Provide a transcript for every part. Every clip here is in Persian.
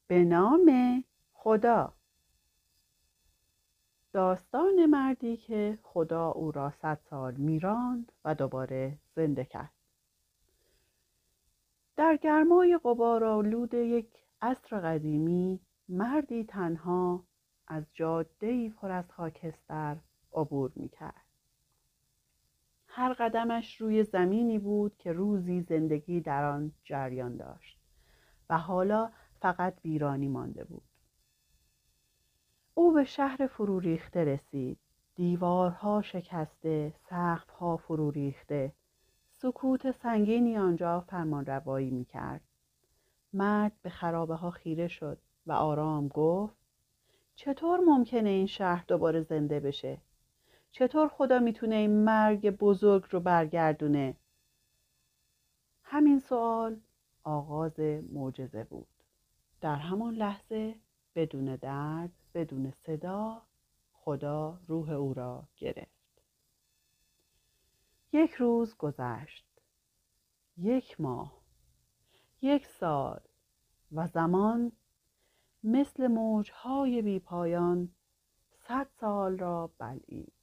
به نام خدا. داستان مردی که خدا او را 100 سال میراند و دوباره زنده کرد. در گرمای غبارآلود یک عصر قدیمی، مردی تنها از جاده‌ای پر از خاکستر عبور میکرد. هر قدمش روی زمینی بود که روزی زندگی در آن جریان داشت و حالا فقط ویرانی مانده بود. او به شهر فرو ریخته رسید. دیوارها شکسته، سقفها فرو ریخته، سکوت سنگینی آنجا فرمانروایی می‌کرد. مرد به خرابه ها خیره شد و آرام گفت: چطور ممکنه این شهر دوباره زنده بشه؟ چطور خدا میتونه این مرگ بزرگ رو برگردونه؟ همین سوال آغاز معجزه بود. در همان لحظه، بدون درد، بدون صدا، خدا روح او را گرفت. 1 روز گذشت، 1 ماه، 1 سال و زمان مثل موجهای بی پایان 100 سال را بلعید.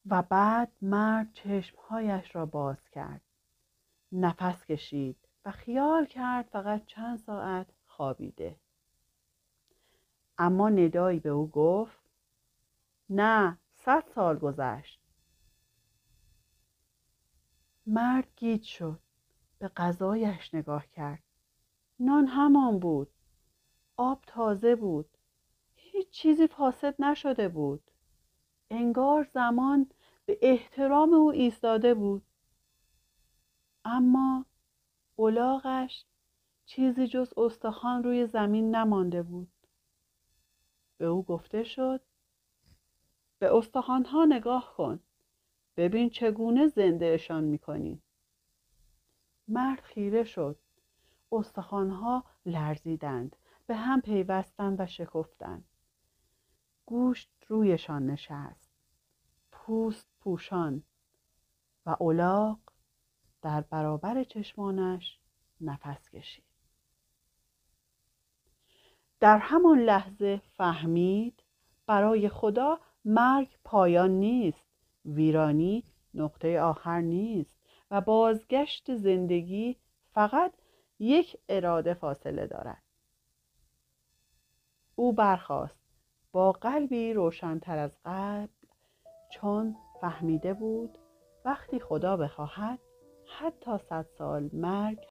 و بعد مرد چشمهایش را باز کرد، نفس کشید و خیال کرد فقط چند ساعت خوابیده. اما ندایی به او گفت: نه، 100 سال گذشت. مرد گیج شد، به غذایش نگاه کرد. نان همان بود، آب تازه بود، هیچ چیزی فاسد نشده بود. انگار زمان به احترام او ایستاده بود. اما الاغش چیزی جز استخوان روی زمین نمانده بود. به او گفته شد: به استخوان‌ها نگاه کن، ببین چگونه زندهشان می‌کنی. مرد خیره شد. استخوان‌ها لرزیدند، به هم پیوستند و شکفتند. گوشت رویشان نشست، پوست پوشان، و الاغ در برابر چشمانش نفس کشید. در همان لحظه فهمید برای خدا مرگ پایان نیست، ویرانی نقطه آخر نیست و بازگشت زندگی فقط 1 اراده فاصله دارد. او برخاست با قلبی روشن‌تر از قبل، چون فهمیده بود وقتی خدا بخواهد حتی 100 سال مرگ